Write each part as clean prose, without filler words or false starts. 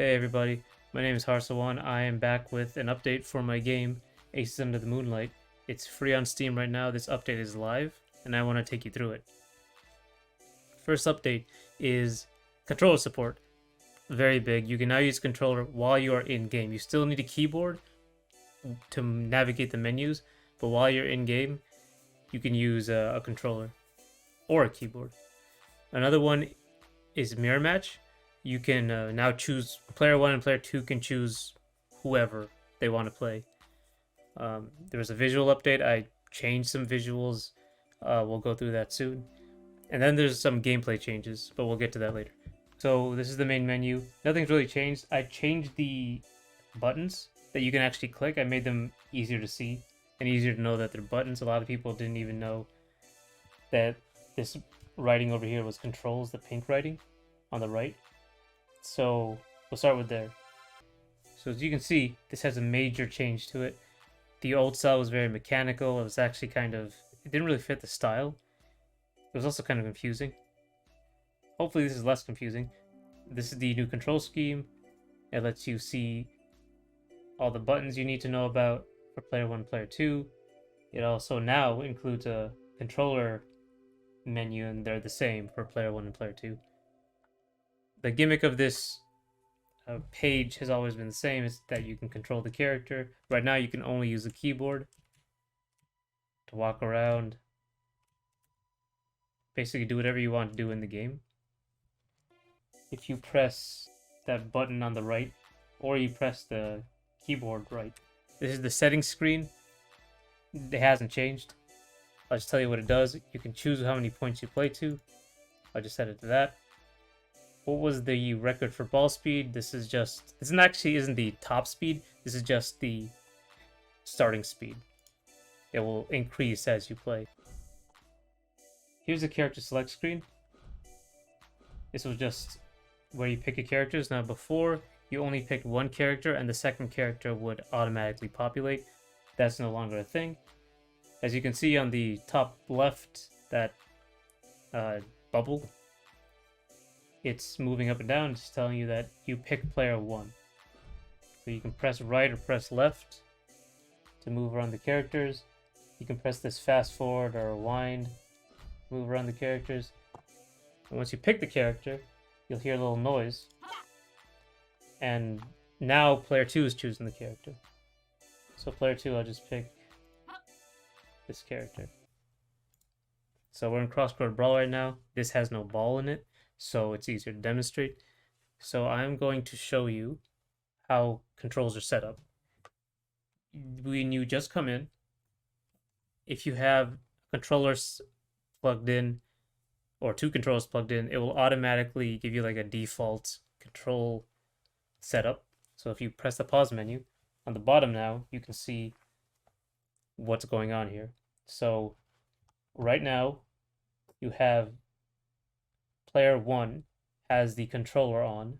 Hey everybody, my name is Harsawan. I am back with an update for my game, Aces Under the Moonlight. It's free on Steam right now. This update is live, and I want to take you through it. First update is controller support. Very big. You can now use controller while you are in game. You still need a keyboard to navigate the menus, but while you're in game, you can use a controller or a keyboard. Another one is mirror match. You can now choose player 1 and player 2 can choose whoever they want to play. There was a visual update. I changed some visuals. We'll go through that soon. And then there's some gameplay changes, but we'll get to that later. So this is the main menu. Nothing's really changed. I changed the buttons that you can actually click. I made them easier to see and easier to know that they're buttons. A lot of people didn't even know that this writing over here was controls, the pink writing on the right. So we'll start with there. So as you can see, this has a major change to it. The old style was very mechanical. It was actually it didn't really fit the style. It was also kind of confusing. Hopefully this is less confusing. This is the new control scheme. It lets you see all the buttons you need to know about for player 1 and player 2. It also now includes a controller menu, and they're the same for player 1 and player 2. The gimmick of this page has always been the same, is that you can control the character. Right now you can only use the keyboard to walk around, basically do whatever you want to do in the game. If you press that button on the right, or you press the keyboard right, this is the settings screen. It hasn't changed. I'll just tell you what it does. You can choose how many points you play to. I'll just set it to that. What was the record for ball speed? This actually isn't the top speed. This is just the starting speed. It will increase as you play. Here's the character select screen. This was just where you pick your characters. Now before, you only picked one character and the second character would automatically populate. That's no longer a thing. As you can see on the top left, that bubble, it's moving up and down. It's telling you that you pick player 1. So you can press right or press left to move around the characters. You can press this fast forward or rewind, move around the characters. And once you pick the character, you'll hear a little noise. And now player 2 is choosing the character. So player 2, I'll just pick this character. So we're in cross-court brawl right now. This has no ball in it, so it's easier to demonstrate. So I'm going to show you how controls are set up. When you just come in, if you have controllers plugged in or two controllers plugged in, it will automatically give you like a default control setup. So if you press the pause menu on the bottom now, you can see what's going on here. So right now you have player 1 has the controller on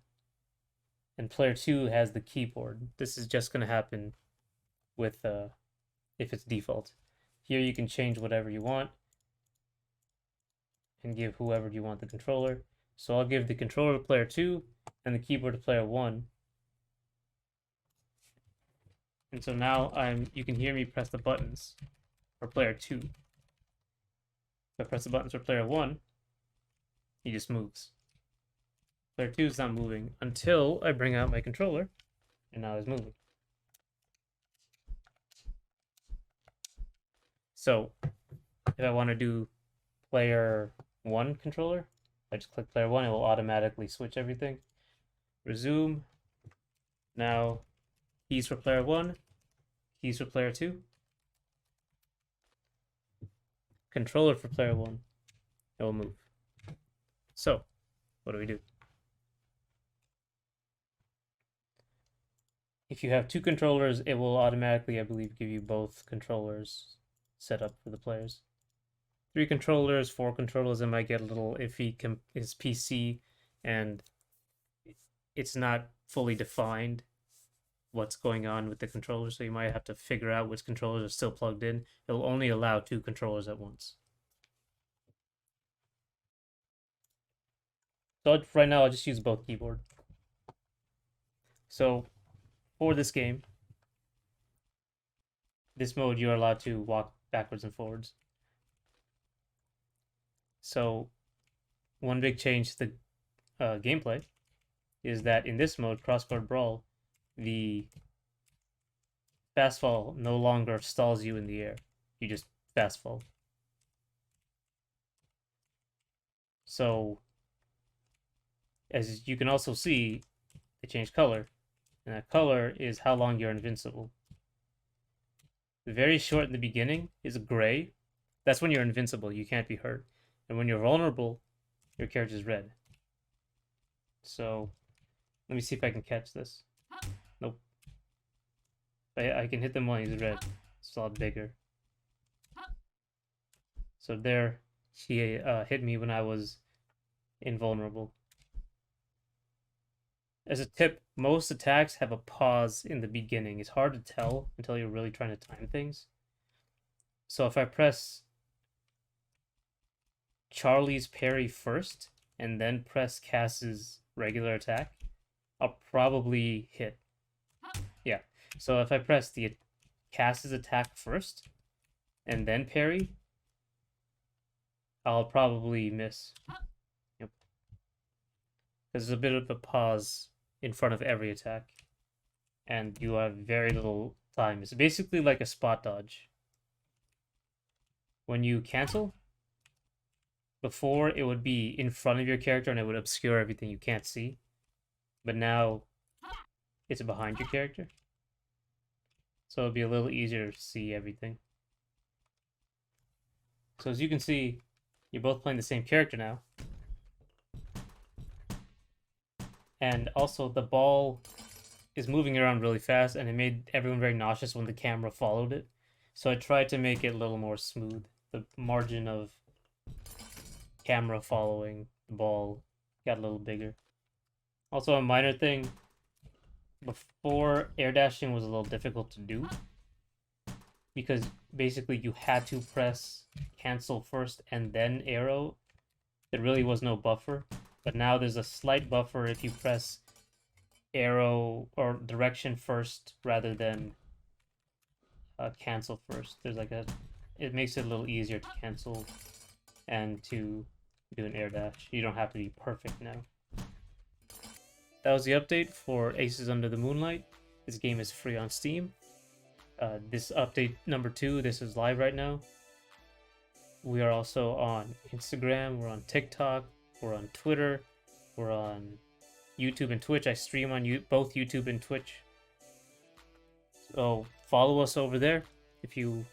and player 2 has the keyboard. This is just going to happen with if it's default. Here you can change whatever you want and give whoever you want the controller. So I'll give the controller to player 2 and the keyboard to player 1. And so now you can hear me press the buttons for player 2. If I press the buttons for player 1, he just moves. Player 2 is not moving until I bring out my controller, and now he's moving. So if I want to do player 1 controller, I just click player 1, it will automatically switch everything. Resume. Now keys for player 1, keys for player 2. Controller for player 1, it will move. So, what do? If you have two controllers, it will automatically, I believe, give you both controllers set up for the players. 3 controllers, 4 controllers, it might get a little iffy. It's PC, and it's not fully defined what's going on with the controllers, so you might have to figure out which controllers are still plugged in. It'll only allow 2 controllers at once. So right now I'll just use both keyboard. So for this game, this mode, you're allowed to walk backwards and forwards. So one big change to the gameplay is that in this mode, Crossboard Brawl, the fast fall no longer stalls you in the air. You just fast fall. So as you can also see, they changed color, and that color is how long you're invincible. Very short in the beginning is gray. That's when you're invincible. You can't be hurt. And when you're vulnerable, your character's red. So let me see if I can catch this. Nope. I can hit them while he's red. It's a lot bigger. So there, he hit me when I was invulnerable. As a tip, most attacks have a pause in the beginning. It's hard to tell until you're really trying to time things. So if I press Charlie's parry first and then press Cass's regular attack, I'll probably hit. Yeah. So if I press the Cass's attack first and then parry, I'll probably miss. Yep. There's a bit of a pause in front of every attack, and you have very little time. It's basically like a spot dodge. When you cancel, before it would be in front of your character and it would obscure everything you can't see, but now it's behind your character, so it'll be a little easier to see everything. So as you can see, you're both playing the same character now. And also the ball is moving around really fast, and it made everyone very nauseous when the camera followed it. So I tried to make it a little more smooth. The margin of camera following the ball got a little bigger. Also, a minor thing, before air dashing was a little difficult to do, because basically you had to press cancel first and then arrow. There really was no buffer, but now there's a slight buffer if you press arrow or direction first rather than cancel first. There's like it makes it a little easier to cancel and to do an air dash. You don't have to be perfect now. That was the update for Aces Under the Moonlight. This game is free on Steam. This update number 2, this is live right now. We are also on Instagram, we're on TikTok, we're on Twitter, we're on YouTube and Twitch. I stream on both YouTube and Twitch. So follow us over there if you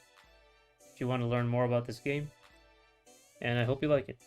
want to learn more about this game. And I hope you like it.